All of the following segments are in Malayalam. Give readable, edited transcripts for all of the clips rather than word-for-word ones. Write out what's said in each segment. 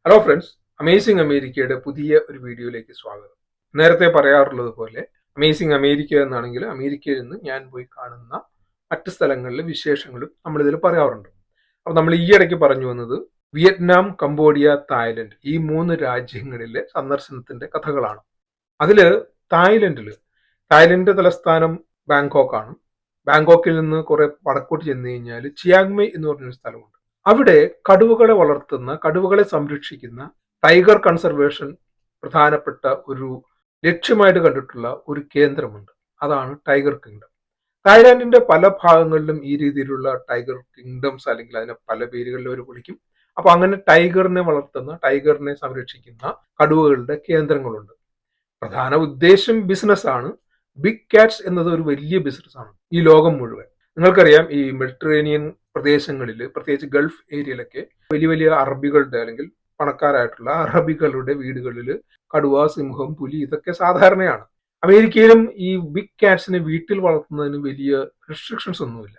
ഹലോ ഫ്രണ്ട്സ്, അമേസിംഗ് അമേരിക്കയുടെ പുതിയ ഒരു വീഡിയോയിലേക്ക് സ്വാഗതം. നേരത്തെ പറയാറുള്ളത് പോലെ അമേസിംഗ് അമേരിക്ക എന്നാണെങ്കിൽ അമേരിക്കയിൽ നിന്ന് ഞാൻ പോയി കാണുന്ന മറ്റ് സ്ഥലങ്ങളിലെ വിശേഷങ്ങളും നമ്മളിതിൽ പറയാറുണ്ട്. അപ്പോൾ നമ്മൾ ഈ ഇടയ്ക്ക് പറഞ്ഞു വന്നത് വിയറ്റ്നാം, കംബോഡിയ, തായ്ലൻഡ് ഈ 3 രാജ്യങ്ങളിലെ സന്ദർശനത്തിന്റെ കഥകളാണ്. അതില് തായ്ലൻഡ് തലസ്ഥാനം ബാങ്കോക്ക് ആണ്. ബാങ്കോക്കിൽ നിന്ന് കുറെ വടക്കോട്ട് ചെന്ന് കഴിഞ്ഞാൽ ചിയാങ് എന്ന് പറഞ്ഞൊരു സ്ഥലമുണ്ട്. അവിടെ കടുവകളെ സംരക്ഷിക്കുന്ന ടൈഗർ കൺസർവേഷൻ പ്രധാനപ്പെട്ട ഒരു ലക്ഷ്യമായിട്ട് കണ്ടിട്ടുള്ള ഒരു കേന്ദ്രമുണ്ട്. അതാണ് ടൈഗർ കിങ്ഡം. തായ്ലാന്റിന്റെ പല ഭാഗങ്ങളിലും ഈ രീതിയിലുള്ള ടൈഗർ കിങ്ഡംസ് അല്ലെങ്കിൽ അതിനെ പല പേരുകളിൽ അവർ വിളിക്കും. അപ്പൊ അങ്ങനെ ടൈഗറിനെ സംരക്ഷിക്കുന്ന കടുവകളുടെ കേന്ദ്രങ്ങളുണ്ട്. പ്രധാന ഉദ്ദേശം ബിസിനസ് ആണ്. ബിഗ് കാറ്റ്സ് എന്നത് ഒരു വലിയ ബിസിനസ് ആണ് ഈ ലോകം മുഴുവൻ. നിങ്ങൾക്കറിയാം, ഈ മെഡിറ്ററേനിയൻ പ്രദേശങ്ങളിൽ, പ്രത്യേകിച്ച് ഗൾഫ് ഏരിയയിലൊക്കെ വലിയ വലിയ അറബികളുടെ അല്ലെങ്കിൽ പണക്കാരായിട്ടുള്ള അറബികളുടെ വീടുകളിൽ കടുവ, സിംഹം, പുലി ഇതൊക്കെ സാധാരണയാണ്. അമേരിക്കയിലും ഈ ബിഗ് കാറ്റ്സിനെ വീട്ടിൽ വളർത്തുന്നതിന് വലിയ റെസ്ട്രിക്ഷൻസ് ഒന്നുമില്ല.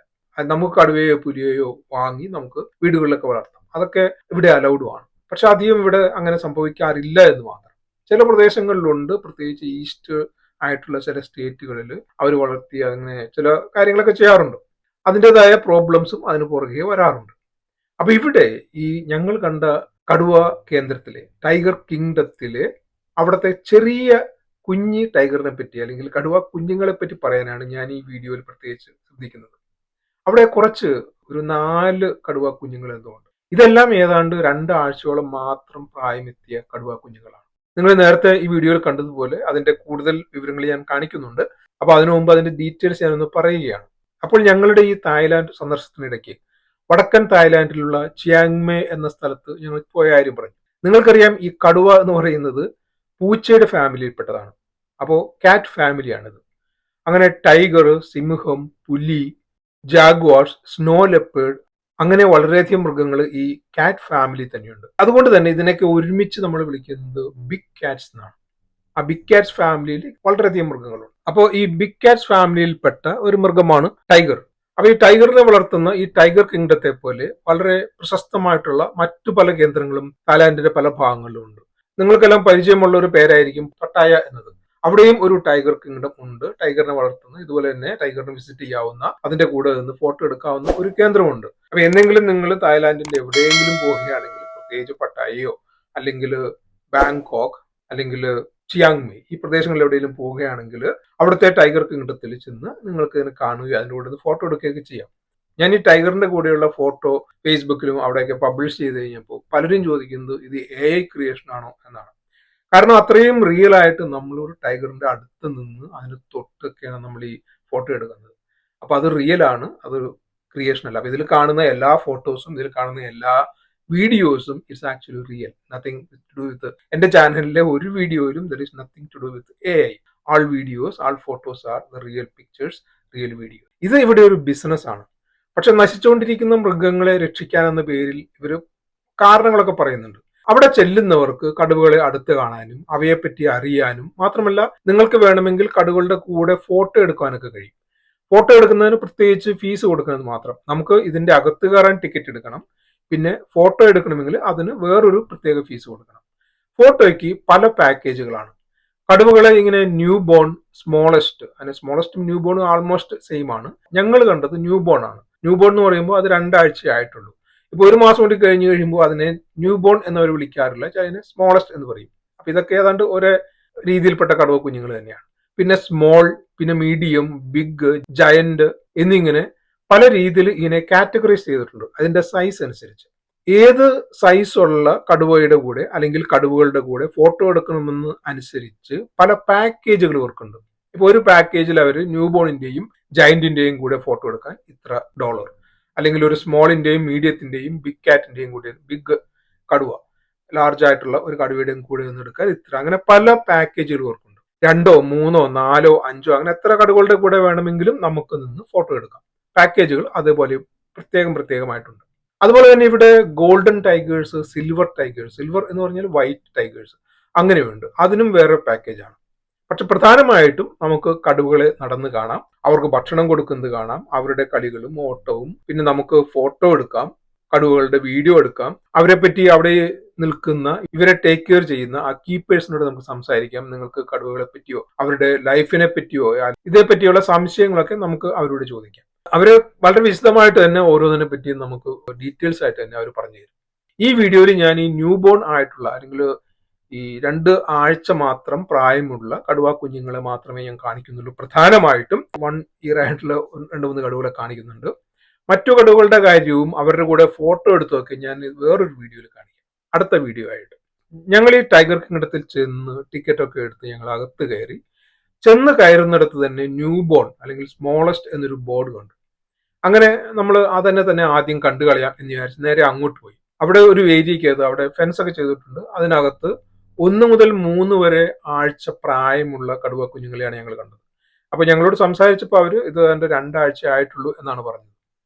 നമുക്ക് കടുവയോ പുലിയെയോ വാങ്ങി നമുക്ക് വീടുകളിലൊക്കെ വളർത്താം. അതൊക്കെ ഇവിടെ അലൗഡും ആണ്. പക്ഷെ അധികം ഇവിടെ അങ്ങനെ സംഭവിക്കാറില്ല എന്ന് മാത്രം. ചില പ്രദേശങ്ങളിലുണ്ട്, പ്രത്യേകിച്ച് ഈസ്റ്റ് ആയിട്ടുള്ള ചില സ്റ്റേറ്റുകളിൽ അവർ വളർത്തി അങ്ങനെ ചില കാര്യങ്ങളൊക്കെ ചെയ്യാറുണ്ട്. അതിൻ്റെതായ പ്രോബ്ലംസും അതിന് പുറകെ വരാറുണ്ട്. അപ്പൊ ഇവിടെ ഈ ഞങ്ങൾ കണ്ട കടുവ കേന്ദ്രത്തിലെ ടൈഗർ കിങ്ഡത്തിലെ അവിടുത്തെ ചെറിയ കുഞ്ഞി ടൈഗറിനെ പറ്റി അല്ലെങ്കിൽ കടുവ കുഞ്ഞുങ്ങളെ പറ്റി പറയാനാണ് ഞാൻ ഈ വീഡിയോയിൽ പ്രത്യേകിച്ച് ശ്രദ്ധിക്കുന്നത്. അവിടെ ഒരു 4 കടുവ കുഞ്ഞുങ്ങൾ എന്തുകൊണ്ട്. ഇതെല്ലാം ഏതാണ്ട് 2 ആഴ്ചയോളം മാത്രം പ്രായമെത്തിയ കടുവ കുഞ്ഞുങ്ങളാണ്. നിങ്ങൾ നേരത്തെ ഈ വീഡിയോയിൽ കണ്ടതുപോലെ അതിന്റെ കൂടുതൽ വിവരങ്ങൾ ഞാൻ കാണിക്കുന്നുണ്ട്. അപ്പൊ അതിനു മുമ്പ് അതിന്റെ ഡീറ്റെയിൽസ് ഞാനൊന്ന് പറയുകയാണ്. അപ്പോൾ ഞങ്ങളുടെ ഈ തായ്ലാന്റ് സന്ദർശനത്തിനിടയ്ക്ക് വടക്കൻ തായ്ലാന്റിലുള്ള ചിയാങ് എന്ന സ്ഥലത്ത് ഞങ്ങൾ പോയ കാര്യം പറഞ്ഞു. നിങ്ങൾക്കറിയാം, ഈ കടുവ എന്ന് പറയുന്നത് പൂച്ചയുടെ ഫാമിലിയിൽപ്പെട്ടതാണ്. അപ്പോൾ കാറ്റ് ഫാമിലിയാണിത്. അങ്ങനെ ടൈഗർ, സിംഹം, പുലി, ജാഗ്വാർസ്, സ്നോ ലെപ്പേർഡ് അങ്ങനെ വളരെയധികം മൃഗങ്ങൾ ഈ കാറ്റ് ഫാമിലി തന്നെയുണ്ട്. അതുകൊണ്ട് തന്നെ ഇതിനൊക്കെ ഒരുമിച്ച് നമ്മൾ വിളിക്കുന്നത് ബിഗ് കാറ്റ്സ് എന്നാണ്. ആ ബിഗ് കാറ്റ്സ് ഫാമിലിയിൽ വളരെയധികം മൃഗങ്ങളുണ്ട്. അപ്പോൾ ഈ ബിഗ് കാറ്റ്സ് ഫാമിലിയിൽപ്പെട്ട ഒരു മൃഗമാണ് ടൈഗർ. അപ്പൊ ഈ ടൈഗറിനെ വളർത്തുന്ന ഈ ടൈഗർ കിങ്ഡത്തെ പോലെ വളരെ പ്രശസ്തമായിട്ടുള്ള മറ്റു പല കേന്ദ്രങ്ങളും തായ്ലാന്റിന്റെ പല ഭാഗങ്ങളിലും ഉണ്ട്. നിങ്ങൾക്കെല്ലാം പരിചയമുള്ള ഒരു പേരായിരിക്കും പട്ടായ എന്നത്. അവിടെയും ഒരു ടൈഗർ കിങ്ഡം ഉണ്ട്. ടൈഗറിനെ വളർത്തുന്ന, ഇതുപോലെ തന്നെ ടൈഗറിനെ വിസിറ്റ് ചെയ്യാവുന്ന, അതിന്റെ കൂടെ നിന്ന് ഫോട്ടോ എടുക്കാവുന്ന ഒരു കേന്ദ്രമുണ്ട്. അപ്പൊ എന്തെങ്കിലും നിങ്ങൾ തായ്ലാന്റിന്റെ എവിടെയെങ്കിലും പോവുകയാണെങ്കിൽ, പ്രത്യേകിച്ച് പട്ടായയോ അല്ലെങ്കിൽ ബാങ്കോക്ക് അല്ലെങ്കിൽ ചിയാങ് ഈ പ്രദേശങ്ങളിൽ എവിടെയെങ്കിലും പോവുകയാണെങ്കിൽ അവിടുത്തെ ടൈഗർ കിങ്ഡത്തിൽ ചെന്ന് നിങ്ങൾക്ക് ഇതിനെ കാണുകയോ അതിൻ്റെ കൂടെ ഫോട്ടോ എടുക്കുകയൊക്കെ ചെയ്യാം. ഞാൻ ഈ ടൈഗറിന്റെ കൂടെയുള്ള ഫോട്ടോ ഫേസ്ബുക്കിലും അവിടെയൊക്കെ പബ്ലിഷ് ചെയ്ത് കഴിഞ്ഞപ്പോൾ പലരും ചോദിക്കുന്നത് ഇത് AI ക്രിയേഷൻ ആണോ എന്നാണ്. കാരണം അത്രയും റിയൽ ആയിട്ട് നമ്മളൊരു ടൈഗറിന്റെ അടുത്ത് നിന്ന് അതിന് തൊട്ടൊക്കെയാണ് നമ്മൾ ഈ ഫോട്ടോ എടുക്കുന്നത്. അപ്പൊ അത് റിയൽ ആണ്, അതൊരു ക്രിയേഷൻ അല്ല. അപ്പൊ ഇതിൽ കാണുന്ന എല്ലാ ഫോട്ടോസും, ഇതിൽ കാണുന്ന എല്ലാ വീഡിയോസും it's actually real. Nothing to do with എന്റെ ചാനലിലെ ഒരു വീഡിയോയിലും there is nothing to do with AI. All videos, all photos are the real pictures, real video. ഇത് ഇവിടെ ഒരു ബിസിനസ് ആണ്. പക്ഷെ നശിച്ചുകൊണ്ടിരിക്കുന്ന മൃഗങ്ങളെ രക്ഷിക്കാനെന്ന പേരിൽ ഇവര് കാരണങ്ങളൊക്കെ പറയുന്നുണ്ട്. അവിടെ ചെല്ലുന്നവർക്ക് കടുവകളെ അടുത്ത് കാണാനും അവയെപ്പറ്റി അറിയാനും മാത്രമല്ല, നിങ്ങൾക്ക് വേണമെങ്കിൽ കടുവകളുടെ കൂടെ ഫോട്ടോ എടുക്കാനൊക്കെ കഴിയും. ഫോട്ടോ എടുക്കുന്നതിന് പ്രത്യേകിച്ച് ഫീസ് കൊടുക്കുന്നത് മാത്രം. നമുക്ക് ഇതിന്റെ അകത്ത് കയറാൻ ടിക്കറ്റ് എടുക്കണം. പിന്നെ ഫോട്ടോ എടുക്കണമെങ്കിൽ അതിന് വേറൊരു പ്രത്യേക ഫീസ് കൊടുക്കണം. ഫോട്ടോയ്ക്ക് പല പാക്കേജുകളാണ്. കടുവകളെ ഇങ്ങനെ ന്യൂ ബോൺ, സ്മോളസ്റ്റും ന്യൂ ബോണും ആൾമോസ്റ്റ് സെയിം ആണ്. ഞങ്ങൾ കണ്ടത് ന്യൂ ബോൺ ആണ്. ന്യൂ ബോൺ എന്ന് പറയുമ്പോൾ അത് 2 ആഴ്ചയായിട്ടുള്ളൂ. ഇപ്പൊ 1 മാസം കൂടി കഴിഞ്ഞ് കഴിയുമ്പോൾ അതിനെ ന്യൂ ബോൺ എന്നവർ വിളിക്കാറില്ല, അതിനെ സ്മോളസ്റ്റ് എന്ന് പറയും. അപ്പൊ ഇതൊക്കെ ഏതാണ്ട് ഒരേ രീതിയിൽപ്പെട്ട കടുവ കുഞ്ഞുങ്ങൾ തന്നെയാണ്. പിന്നെ സ്മോൾ, പിന്നെ മീഡിയം, ബിഗ്, ജയന്റ് എന്നിങ്ങനെ പല രീതിയിൽ ഇങ്ങനെ കാറ്റഗറൈസ് ചെയ്തിട്ടുണ്ട് അതിന്റെ സൈസ് അനുസരിച്ച്. ഏത് സൈസ് ഉള്ള കടുവയുടെ കൂടെ അല്ലെങ്കിൽ കടുവകളുടെ കൂടെ ഫോട്ടോ എടുക്കണമെന്ന് അനുസരിച്ച് പല പാക്കേജുകൾ ഇവർക്കുണ്ട്. ഇപ്പൊ ഒരു പാക്കേജിൽ അവർ ന്യൂ ബോണിന്റെയും ജയന്റിന്റെയും കൂടെ ഫോട്ടോ എടുക്കാൻ ഇത്ര $, അല്ലെങ്കിൽ ഒരു സ്മോളിന്റെയും മീഡിയത്തിന്റെയും ബിഗ് കാറ്റിന്റെയും കൂടെ, ബിഗ് കടുവ ലാർജ് ആയിട്ടുള്ള ഒരു കടുവയുടെയും കൂടെ നിന്ന് എടുക്കാൻ ഇത്ര, അങ്ങനെ പല പാക്കേജുകൾ ഇവർക്കുണ്ട്. 2, 3, 4, 5 അങ്ങനെ എത്ര കടുവകളുടെ കൂടെ വേണമെങ്കിലും നമുക്ക് നിന്ന് ഫോട്ടോ എടുക്കാം. പാക്കേജുകൾ അതേപോലെ പ്രത്യേകമായിട്ടുണ്ട്. അതുപോലെ തന്നെ ഇവിടെ golden tigers, silver tigers, silver എന്ന് പറഞ്ഞാൽ വൈറ്റ് ടൈഗേഴ്സ് അങ്ങനെയുണ്ട്. അതിനും വേറെ പാക്കേജാണ്. പക്ഷെ പ്രധാനമായിട്ടും നമുക്ക് കടുവകളെ നടന്ന് കാണാം, അവർക്ക് ഭക്ഷണം കൊടുക്കുന്നത് കാണാം, അവരുടെ കളികളും ഓട്ടവും, പിന്നെ നമുക്ക് ഫോട്ടോ എടുക്കാം, കടുവകളുടെ വീഡിയോ എടുക്കാം, അവരെ പറ്റി അവിടെ നിൽക്കുന്ന ഇവരെ ടേക്ക് കെയർ ചെയ്യുന്ന ആ കീപ്പേഴ്സിനോട് നമുക്ക് സംസാരിക്കാം. നിങ്ങൾക്ക് കടുവകളെ പറ്റിയോ അവരുടെ ലൈഫിനെ പറ്റിയോ ഇതേപറ്റിയുള്ള സംശയങ്ങളൊക്കെ നമുക്ക് അവരോട് ചോദിക്കാം. അവര് വളരെ വിശദമായിട്ട് തന്നെ ഓരോന്നിനെ പറ്റിയും നമുക്ക് ഡീറ്റെയിൽസ് ആയിട്ട് തന്നെ അവർ പറഞ്ഞു തരും. ഈ വീഡിയോയിൽ ഞാൻ ഈ ന്യൂ ബോൺ ആയിട്ടുള്ള അല്ലെങ്കിൽ ഈ 2 ആഴ്ച മാത്രം പ്രായമുള്ള കടുവ കുഞ്ഞുങ്ങളെ മാത്രമേ ഞാൻ കാണിക്കുന്നുള്ളൂ. പ്രധാനമായിട്ടും 1 ഇയർ ആയിട്ടുള്ള 2-3 കടുവകളെ കാണിക്കുന്നുണ്ട്. മറ്റു കടുവകളുടെ കാര്യവും അവരുടെ കൂടെ ഫോട്ടോ എടുത്തൊക്കെ ഞാൻ വേറൊരു വീഡിയോയിൽ കാണിക്കാം, അടുത്ത വീഡിയോ ആയിട്ട്. ഞങ്ങൾ ഈ ടൈഗർ കിങ്ഡത്തിൽ ചെന്ന് ടിക്കറ്റ് ഒക്കെ എടുത്ത് ഞങ്ങൾ അകത്ത് കയറി. ചെന്ന് കയറുന്നിടത്ത് തന്നെ ന്യൂ ബോൺ അല്ലെങ്കിൽ സ്മോളസ്റ്റ് എന്നൊരു ബോർഡ് കണ്ടു. അങ്ങനെ നമ്മൾ അതന്നെ ആദ്യം കണ്ടു കളയാം എന്ന് വിചാരിച്ച് നേരെ അങ്ങോട്ട് പോയി. അവിടെ ഒരു ഏരിയക്കകത്ത് അവിടെ ഫെൻസ് ഒക്കെ ചെയ്തിട്ടുണ്ട്. അതിനകത്ത് 1 മുതൽ 3 വരെ ആഴ്ച പ്രായമുള്ള കടുവ കുഞ്ഞുങ്ങളെയാണ് ഞങ്ങൾ കണ്ടത്. അപ്പൊ ഞങ്ങളോട് സംസാരിച്ചപ്പോൾ അവര് ഇത് എന്റെ 2 ആഴ്ച ആയിട്ടുള്ളൂ എന്നാണ് പറഞ്ഞത്.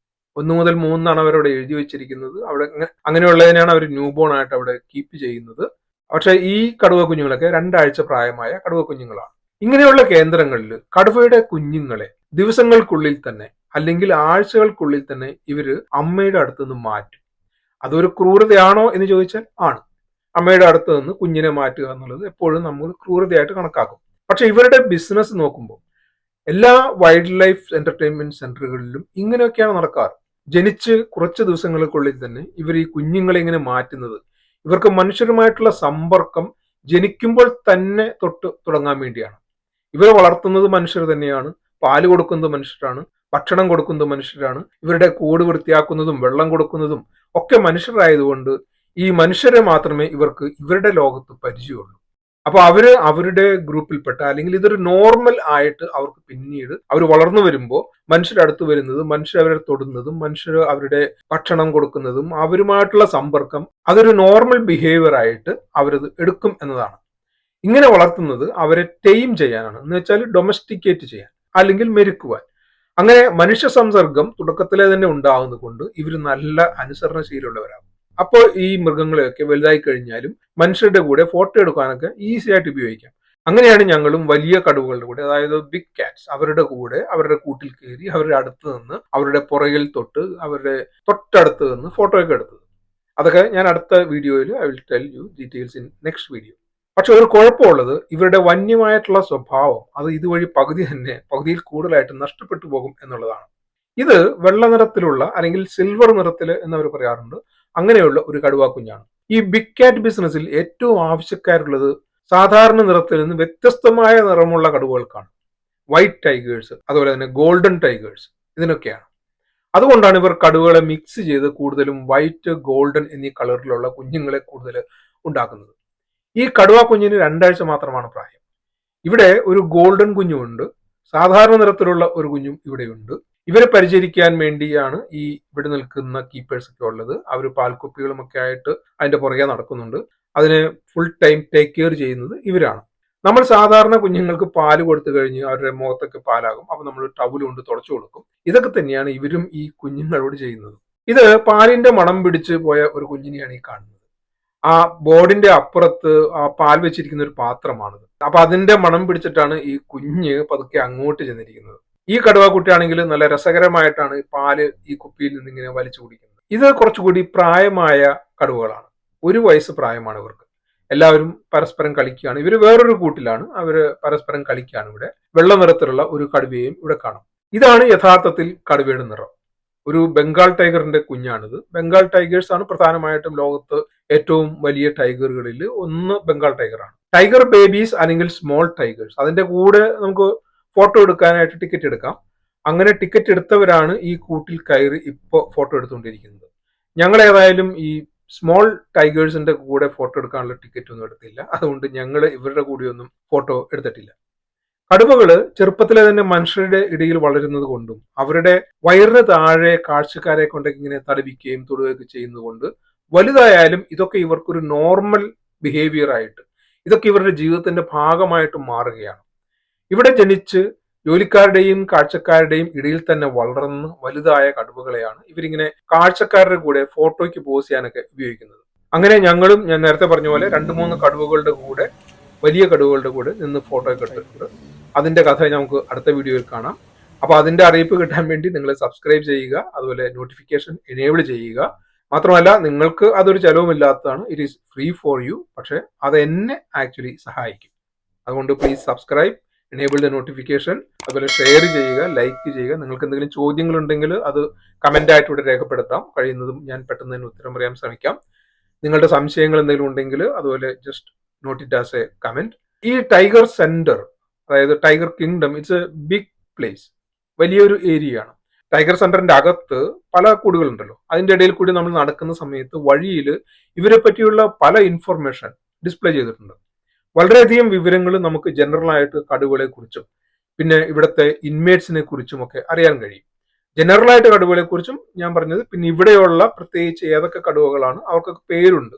1 മുതൽ 3 എന്നാണ് അവരവിടെ എഴുതി വെച്ചിരിക്കുന്നത്. അവിടെ അങ്ങനെയുള്ളതിനാണ് അവർ ന്യൂ ബോൺ ആയിട്ട് അവിടെ കീപ്പ് ചെയ്യുന്നത്. പക്ഷെ ഈ കടുവ കുഞ്ഞുങ്ങളൊക്കെ 2 ആഴ്ച പ്രായമായ കടുവ കുഞ്ഞുങ്ങളാണ്. ഇങ്ങനെയുള്ള കേന്ദ്രങ്ങളിൽ കടുവയുടെ കുഞ്ഞുങ്ങളെ ദിവസങ്ങൾക്കുള്ളിൽ തന്നെ അല്ലെങ്കിൽ ആഴ്ചകൾക്കുള്ളിൽ തന്നെ ഇവര് അമ്മയുടെ അടുത്ത് നിന്ന് മാറ്റും. അതൊരു ക്രൂരതയാണോ എന്ന് ചോദിച്ചാൽ ആണ്. അമ്മയുടെ അടുത്ത് നിന്ന് കുഞ്ഞിനെ മാറ്റുക എന്നുള്ളത് എപ്പോഴും നമ്മൾ ക്രൂരതയായിട്ട് കണക്കാക്കും. പക്ഷെ ഇവരുടെ ബിസിനസ് നോക്കുമ്പോൾ എല്ലാ വൈൽഡ് ലൈഫ് എന്റർടൈൻമെന്റ് സെന്ററുകളിലും ഇങ്ങനെയൊക്കെയാണ് നടക്കാറ്. ജനിച്ച് കുറച്ച് ദിവസങ്ങൾക്കുള്ളിൽ തന്നെ ഇവർ ഈ കുഞ്ഞുങ്ങളെ ഇങ്ങനെ മാറ്റുന്നത് ഇവർക്ക് മനുഷ്യരുമായിട്ടുള്ള സമ്പർക്കം ജനിക്കുമ്പോൾ തന്നെ തൊട്ട് തുടങ്ങാൻ വേണ്ടിയാണ്. ഇവരെ വളർത്തുന്നത് മനുഷ്യർ തന്നെയാണ്, പാല് കൊടുക്കുന്നത് മനുഷ്യരാണ്, ഭക്ഷണം കൊടുക്കുന്നത് മനുഷ്യരാണ്, ഇവരുടെ കൂട് വൃത്തിയാക്കുന്നതും വെള്ളം കൊടുക്കുന്നതും ഒക്കെ മനുഷ്യരായതുകൊണ്ട് ഈ മനുഷ്യരെ മാത്രമേ ഇവർക്ക് ഇവരുടെ ലോകത്ത് പരിചയമുള്ളൂ. അപ്പൊ അവര് അവരുടെ ഗ്രൂപ്പിൽപ്പെട്ട അല്ലെങ്കിൽ ഇതൊരു നോർമൽ ആയിട്ട് അവർക്ക് പിന്നീട് അവർ വളർന്നു വരുമ്പോൾ മനുഷ്യരുടെ അടുത്ത് വരുന്നതും മനുഷ്യർ അവരെ തൊടുന്നതും മനുഷ്യർ അവരുടെ ഭക്ഷണം കൊടുക്കുന്നതും അവരുമായിട്ടുള്ള സമ്പർക്കം അതൊരു നോർമൽ ബിഹേവിയർ ആയിട്ട് അവരത് എടുക്കും എന്നതാണ്. ഇങ്ങനെ വളർത്തുന്നത് അവരെ ടെയിം ചെയ്യാനാണ്, എന്ന് വെച്ചാൽ ഡൊമസ്റ്റിക്കേറ്റ് ചെയ്യാൻ അല്ലെങ്കിൽ മെരുക്കുവാൻ. അങ്ങനെ മനുഷ്യ സംസർഗം തുടക്കത്തിലെ തന്നെ ഉണ്ടാകുന്നത് കൊണ്ട് ഇവർ നല്ല അനുസരണശീലമുള്ളവരാകും. അപ്പോൾ ഈ മൃഗങ്ങളെയൊക്കെ വലുതായി കഴിഞ്ഞാലും മനുഷ്യരുടെ കൂടെ ഫോട്ടോ എടുക്കാനൊക്കെ ഈസി ആയിട്ട് ഉപയോഗിക്കാം. അങ്ങനെയാണ് ഞങ്ങളും വലിയ കടുവകളുടെ കൂടെ, അതായത് ബിഗ് കാറ്റ്സ്, അവരുടെ കൂടെ അവരുടെ കൂട്ടിൽ കയറി അവരുടെ അടുത്ത് നിന്ന് അവരുടെ പുറകിൽ തൊട്ട് അവരുടെ തൊട്ടടുത്ത് നിന്ന് ഫോട്ടോ ഒക്കെ എടുത്തത്. അതൊക്കെ ഞാൻ അടുത്ത വീഡിയോയിൽ I will tell you details in next video. പക്ഷെ ഒരു കുഴപ്പമുള്ളത് ഇവരുടെ വന്യമായിട്ടുള്ള സ്വഭാവം അത് ഇതുവഴി പകുതിയിൽ കൂടുതലായിട്ട് നഷ്ടപ്പെട്ടു പോകും എന്നുള്ളതാണ്. ഇത് വെള്ള നിറത്തിലുള്ള അല്ലെങ്കിൽ സിൽവർ നിറത്തിൽ എന്നവർ പറയാറുണ്ട്, അങ്ങനെയുള്ള ഒരു കടുവ കുഞ്ഞാണ്. ഈ ബിഗ് കാറ്റ് ബിസിനസ്സിൽ ഏറ്റവും ആവശ്യക്കാരുള്ളത് സാധാരണ നിറത്തിൽ നിന്ന് വ്യത്യസ്തമായ നിറമുള്ള കടുവകൾക്കാണ്. വൈറ്റ് ടൈഗേഴ്സ്, അതുപോലെ തന്നെ ഗോൾഡൻ ടൈഗേഴ്സ്, ഇതിനൊക്കെയാണ്. അതുകൊണ്ടാണ് ഇവർ കടുവകളെ മിക്സ് ചെയ്ത് കൂടുതലും വൈറ്റ്, ഗോൾഡൻ എന്നീ കളറിലുള്ള കുഞ്ഞുങ്ങളെ കൂടുതൽ ഉണ്ടാക്കുന്നത്. ഈ കടുവ കുഞ്ഞിന് 2 ആഴ്ച മാത്രമാണ് പ്രായം. ഇവിടെ ഒരു ഗോൾഡൻ കുഞ്ഞുമുണ്ട്, സാധാരണ നിറത്തിലുള്ള ഒരു കുഞ്ഞും ഇവിടെയുണ്ട്. ഇവരെ പരിചരിക്കാൻ വേണ്ടിയാണ് ഈ ഇവിടെ നിൽക്കുന്ന കീപ്പേഴ്സ് ഒക്കെ ഉള്ളത്. അവർ പാൽക്കുപ്പികളും ഒക്കെ ആയിട്ട് അതിന്റെ പുറകെ നടക്കുന്നുണ്ട്. അതിനെ ഫുൾ ടൈം ടേക്ക് കെയർ ചെയ്യുന്നത് ഇവരാണ്. നമ്മൾ സാധാരണ കുഞ്ഞുങ്ങൾക്ക് പാല് കൊടുത്തു കഴിഞ്ഞ് അവരുടെ മുഖത്തൊക്കെ പാലാകും, അപ്പൊ നമ്മൾ ടവൽ കൊണ്ട് തുടച്ചു കൊടുക്കും. ഇതൊക്കെ തന്നെയാണ് ഇവരും ഈ കുഞ്ഞുങ്ങളോട് ചെയ്യുന്നത്. ഇത് പാലിന്റെ മണം പിടിച്ച് പോയ ഒരു കുഞ്ഞിനെയാണ് ഈ കാണുന്നത്. ആ ബോർഡിന്റെ അപ്പുറത്ത് ആ പാൽ വെച്ചിരിക്കുന്ന ഒരു പാത്രമാണിത്. അപ്പൊ അതിന്റെ മണം പിടിച്ചിട്ടാണ് ഈ കുഞ്ഞ് പതുക്കെ അങ്ങോട്ട് ചെന്നിരിക്കുന്നത്. ഈ കടുവ കുട്ടിയാണെങ്കിൽ നല്ല രസകരമായിട്ടാണ് പാല് ഈ കുപ്പിയിൽ നിന്ന് ഇങ്ങനെ വലിച്ചു കുടിക്കുന്നത്. ഇത് കുറച്ചുകൂടി പ്രായമായ കടുവകളാണ്, 1 വയസ്സ് പ്രായമാണ് ഇവർക്ക്. എല്ലാവരും പരസ്പരം കളിക്കുകയാണ്. ഇവർ വേറൊരു കൂട്ടിലാണ്, അവര് പരസ്പരം കളിക്കുകയാണ്. ഇവിടെ വെള്ള നിറത്തിലുള്ള ഒരു കടുവയും ഇവിടെ കാണാം. ഇതാണ് യഥാർത്ഥത്തിൽ കടുവയുടെ നിറം. ഒരു ബംഗാൾ ടൈഗറിന്റെ കുഞ്ഞാണിത്. ബംഗാൾ ടൈഗേഴ്സ് ആണ് പ്രധാനമായിട്ടും ലോകത്ത് ഏറ്റവും വലിയ ടൈഗറുകളിൽ ഒന്ന് ബംഗാൾ ടൈഗറാണ്. ടൈഗർ ബേബീസ് അല്ലെങ്കിൽ സ്മോൾ ടൈഗേഴ്സ്, അതിന്റെ കൂടെ നമുക്ക് ഫോട്ടോ എടുക്കാനായിട്ട് ടിക്കറ്റ് എടുക്കാം. അങ്ങനെ ടിക്കറ്റ് എടുത്തവരാണ് ഈ കൂട്ടിൽ കയറി ഇപ്പോൾ ഫോട്ടോ എടുത്തുകൊണ്ടിരിക്കുന്നത്. ഞങ്ങൾ ഏതായാലും ഈ സ്മോൾ ടൈഗേഴ്സിന്റെ കൂടെ ഫോട്ടോ എടുക്കാനുള്ള ടിക്കറ്റ് ഒന്നും എടുത്തില്ല. അതുകൊണ്ട് ഞങ്ങൾ ഇവരുടെ കൂടെയൊന്നും ഫോട്ടോ എടുത്തിട്ടില്ല. കടുവകള് ചെറുപ്പത്തിലെ തന്നെ മനുഷ്യരുടെ ഇടയിൽ വളരുന്നത് കൊണ്ടും അവരുടെ വയറിന് താഴെ കാഴ്ചക്കാരെ കൊണ്ട് ഇങ്ങനെ തടവിക്കുകയും തൊടുകയൊക്കെ ചെയ്യുന്നത് കൊണ്ട് വലുതായാലും ഇതൊക്കെ ഇവർക്കൊരു നോർമൽ ബിഹേവിയർ ആയിട്ട്, ഇതൊക്കെ ഇവരുടെ ജീവിതത്തിന്റെ ഭാഗമായിട്ട് മാറുകയാണ്. ഇവിടെ ജനിച്ച് ജോലിക്കാരുടെയും കാഴ്ചക്കാരുടെയും ഇടയിൽ തന്നെ വളർന്ന് വലുതായ കടുവകളെയാണ് ഇവരിങ്ങനെ കാഴ്ചക്കാരുടെ കൂടെ ഫോട്ടോയ്ക്ക് പോസ് ചെയ്യാനൊക്കെ ഉപയോഗിക്കുന്നത്. അങ്ങനെ ഞങ്ങളും ഞാൻ നേരത്തെ പറഞ്ഞ പോലെ 2-3 കടുവകളുടെ കൂടെ, വലിയ കടുവകളുടെ കൂടെ നിന്ന് ഫോട്ടോ ഒക്കെ എടുത്തിട്ടുണ്ട്. അതിന്റെ കഥ നമുക്ക് അടുത്ത വീഡിയോയിൽ കാണാം. അപ്പൊ അതിന്റെ അറിയിപ്പ് കിട്ടാൻ വേണ്ടി നിങ്ങൾ സബ്സ്ക്രൈബ് ചെയ്യുക, അതുപോലെ നോട്ടിഫിക്കേഷൻ എനേബിൾ ചെയ്യുക. മാത്രമല്ല നിങ്ങൾക്ക് അതൊരു ചെലവുമില്ലാത്തതാണ്. It is free for you. പക്ഷെ അത് എന്നെ ആക്ച്വലി സഹായിക്കും. അതുകൊണ്ട് please subscribe, enable the notification, അതുപോലെ ഷെയർ ചെയ്യുക, ലൈക്ക് ചെയ്യുക. നിങ്ങൾക്ക് എന്തെങ്കിലും ചോദ്യങ്ങൾ ഉണ്ടെങ്കിൽ അത് കമന്റ് ആയിട്ട് ഇവിടെ രേഖപ്പെടുത്താം. കഴിയുന്നതും ഞാൻ പെട്ടെന്ന് തന്നെ ഉത്തരം പറയാൻ ശ്രമിക്കാം. നിങ്ങളുടെ സംശയങ്ങൾ എന്തെങ്കിലും ഉണ്ടെങ്കിൽ അതുപോലെ just note it as a comment. ഈ ടൈഗർ സെന്റർ, അതായത് tiger kingdom, it's a big place, വലിയൊരു ഏരിയ ആണ്. ടൈഗർ സെന്ററിന്റെ അകത്ത് പല കൂടുകളുണ്ടല്ലോ. അതിന്റെ ഇടയിൽ കൂടി നമ്മൾ നടക്കുന്ന സമയത്ത് വഴിയിൽ ഇവരെ പറ്റിയുള്ള പല ഇൻഫർമേഷൻ ഡിസ്പ്ലേ ചെയ്തിട്ടുണ്ട്. വളരെയധികം വിവരങ്ങൾ നമുക്ക് ജനറൽ ആയിട്ട് കടുവകളെ കുറിച്ചും പിന്നെ ഇവിടുത്തെ ഇൻമേറ്റ്സിനെ കുറിച്ചും ഒക്കെ അറിയാൻ കഴിയും. ജനറൽ ആയിട്ട് കടുവകളെ കുറിച്ചും ഞാൻ പറഞ്ഞത്, പിന്നെ ഇവിടെയുള്ള പ്രത്യേകിച്ച് ഏതൊക്കെ കടുവകളാണ് അവർക്കൊക്കെ പേരുണ്ട്,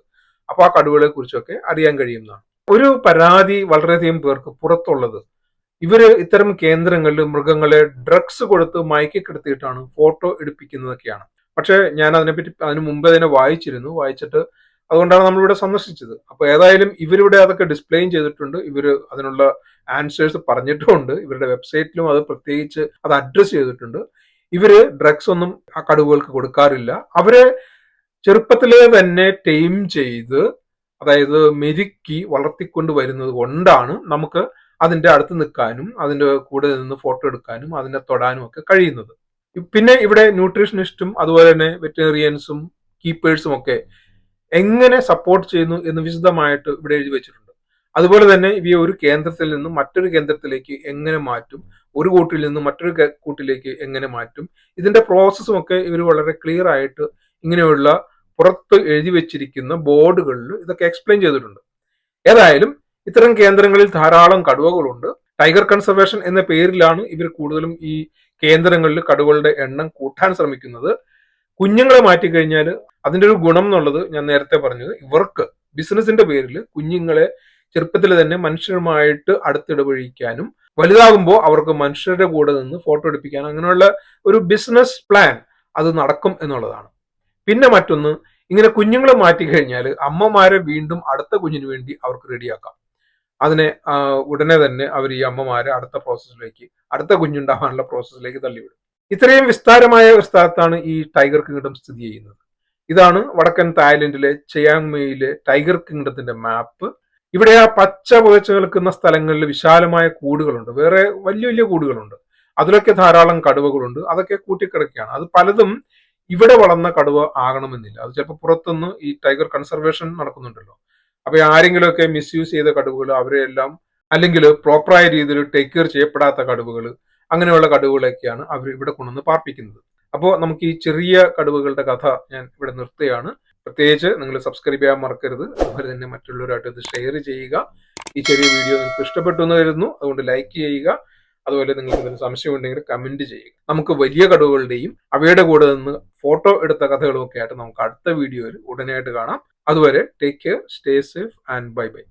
അപ്പൊ ആ കടുവകളെ കുറിച്ചൊക്കെ അറിയാൻ കഴിയുന്നതാണ്. ഒരു പരാതി വളരെയധികം പേർക്ക് പുറത്തുള്ളത്, ഇവര് ഇത്തരം കേന്ദ്രങ്ങളിൽ മൃഗങ്ങളെ ഡ്രഗ്സ് കൊടുത്ത് മയക്കിക്കെടുത്തിയിട്ടാണ് ഫോട്ടോ എടുപ്പിക്കുന്നതൊക്കെയാണ്. പക്ഷെ ഞാൻ അതിനെപ്പറ്റി അതിനു മുമ്പ് തന്നെ വായിച്ചിട്ട് അതുകൊണ്ടാണ് നമ്മളിവിടെ സന്ദർശിച്ചത്. അപ്പൊ ഏതായാലും ഇവരിവിടെ അതൊക്കെ ഡിസ്പ്ലേയും ചെയ്തിട്ടുണ്ട്, ഇവര് അതിനുള്ള ആൻസേഴ്സ് പറഞ്ഞിട്ടുമുണ്ട്. ഇവരുടെ വെബ്സൈറ്റിലും അത് പ്രത്യേകിച്ച് അത് അഡ്രസ് ചെയ്തിട്ടുണ്ട്. ഇവര് ഡ്രഗ്സ് ഒന്നും ആ കടുവകൾക്ക് കൊടുക്കാറില്ല. അവരെ ചെറുപ്പത്തിലെ തന്നെ ടൈം ചെയ്ത്, അതായത് മെരുക്കി വളർത്തിക്കൊണ്ട് വരുന്നത് കൊണ്ടാണ് നമുക്ക് അതിന്റെ അടുത്ത് നിൽക്കാനും അതിന്റെ കൂടെ നിന്ന് ഫോട്ടോ എടുക്കാനും അതിനെ തൊടാനും ഒക്കെ കഴിയുന്നത്. പിന്നെ ഇവിടെ ന്യൂട്രീഷനിസ്റ്റും അതുപോലെ തന്നെ വെറ്ററിയൻസും കീപ്പേഴ്സും ഒക്കെ എങ്ങനെ സപ്പോർട്ട് ചെയ്യുന്നു എന്ന് വിശദമായിട്ട് ഇവിടെ എഴുതി വെച്ചിട്ടുണ്ട്. അതുപോലെ തന്നെ ഇവയെ ഒരു കേന്ദ്രത്തിൽ നിന്നും മറ്റൊരു കേന്ദ്രത്തിലേക്ക് എങ്ങനെ മാറ്റും, ഒരു കൂട്ടിൽ നിന്നും മറ്റൊരു കൂട്ടിലേക്ക് എങ്ങനെ മാറ്റും, ഇതിന്റെ പ്രോസസ്സും ഒക്കെ ഇവർ വളരെ ക്ലിയർ ആയിട്ട് ഇങ്ങനെയുള്ള പുറത്ത് എഴുതി വെച്ചിരിക്കുന്ന ബോർഡുകളിൽ ഇതൊക്കെ എക്സ്പ്ലെയിൻ ചെയ്തിട്ടുണ്ട്. ഏതായാലും ഇത്തരം കേന്ദ്രങ്ങളിൽ ധാരാളം കടുവകളുണ്ട്. ടൈഗർ കൺസർവേഷൻ എന്ന പേരിലാണ് ഇവർ കൂടുതലും ഈ കേന്ദ്രങ്ങളിൽ കടുവകളുടെ എണ്ണം കൂട്ടാൻ ശ്രമിക്കുന്നത്. കുഞ്ഞുങ്ങളെ മാറ്റിക്കഴിഞ്ഞാൽ അതിന്റെ ഒരു ഗുണം എന്നുള്ളത് ഞാൻ നേരത്തെ പറഞ്ഞത്, ഇവർക്ക് ബിസിനസിന്റെ പേരിൽ കുഞ്ഞുങ്ങളെ ചെറുപ്പത്തിൽ തന്നെ മനുഷ്യരുമായിട്ട് അടുത്തിടപഴകിക്കാനും വലുതാകുമ്പോൾ അവർക്ക് മനുഷ്യരുടെ കൂടെ നിന്ന് ഫോട്ടോ എടുപ്പിക്കാനും അങ്ങനെയുള്ള ഒരു ബിസിനസ് പ്ലാൻ അത് നടക്കും എന്നുള്ളതാണ്. പിന്നെ മറ്റൊന്ന്, ഇങ്ങനെ കുഞ്ഞുങ്ങളെ മാറ്റിക്കഴിഞ്ഞാൽ അമ്മമാരെ വീണ്ടും അടുത്ത കുഞ്ഞിന് വേണ്ടി അവർക്ക് റെഡിയാക്കാം. അതിനെ ഉടനെ തന്നെ അവർ ഈ അമ്മമാരെ അടുത്ത കുഞ്ഞുണ്ടാവാനുള്ള പ്രോസസ്സിലേക്ക് തള്ളിവിടും. ഇത്രയും വിസ്താരമായ ഒരു സ്ഥലത്താണ് ഈ ടൈഗർ കിങ്ഡം സ്ഥിതി ചെയ്യുന്നത്. ഇതാണ് വടക്കൻ തായ്ലൻഡിലെ ചിയാങ് മെയിലെ ടൈഗർ കിങ്ഡത്തിന്റെ മാപ്പ്. ഇവിടെ ആ പച്ച പുകച്ചു നിൽക്കുന്ന സ്ഥലങ്ങളിൽ വിശാലമായ കൂടുകളുണ്ട്, വേറെ വലിയ വലിയ കൂടുകളുണ്ട്. അതിലൊക്കെ ധാരാളം കടുവകളുണ്ട്. അതൊക്കെ കൂട്ടിക്കിടക്കുകയാണ്. അത് പലതും ഇവിടെ വളർന്ന കടുവ ആകണമെന്നില്ല. അത് ചിലപ്പോൾ പുറത്തുനിന്ന് ഈ ടൈഗർ കൺസർവേഷൻ നടക്കുന്നുണ്ടല്ലോ, അപ്പൊ ആരെങ്കിലുമൊക്കെ മിസ്യൂസ് ചെയ്ത കടുവകൾ അവരെല്ലാം, അല്ലെങ്കിൽ പ്രോപ്പറായ രീതിയിൽ ടേക്ക് കെയർ ചെയ്യപ്പെടാത്ത കടുവകൾ, അങ്ങനെയുള്ള കടുവകളൊക്കെയാണ് അവർ ഇവിടെ കൊണ്ടുവന്ന് പാർപ്പിക്കുന്നത്. അപ്പോൾ നമുക്ക് ഈ ചെറിയ കടുവകളുടെ കഥ ഞാൻ ഇവിടെ നിർത്തുകയാണ്. പ്രത്യേകിച്ച് നിങ്ങൾ സബ്സ്ക്രൈബ് ചെയ്യാൻ മറക്കരുത്. അതുപോലെ തന്നെ മറ്റുള്ളവരായിട്ട് ഇത് ഷെയർ ചെയ്യുക. ഈ ചെറിയ വീഡിയോ നിങ്ങൾക്ക് ഇഷ്ടപ്പെട്ടു എന്ന് കരുതുന്നു. അതുകൊണ്ട് ലൈക്ക് ചെയ്യുക. അതുപോലെ നിങ്ങൾക്ക് എന്തെങ്കിലും സംശയം ഉണ്ടെങ്കിൽ കമന്റ് ചെയ്യുക. നമുക്ക് വലിയ കടുവകളുടെയും അവയുടെ കൂടെ നിന്ന് ഫോട്ടോ എടുത്ത കഥകളും ഒക്കെ ആയിട്ട് നമുക്ക് അടുത്ത വീഡിയോയിൽ ഉടനെയായിട്ട് കാണാം. അതുവരെ take care, stay safe and bye bye.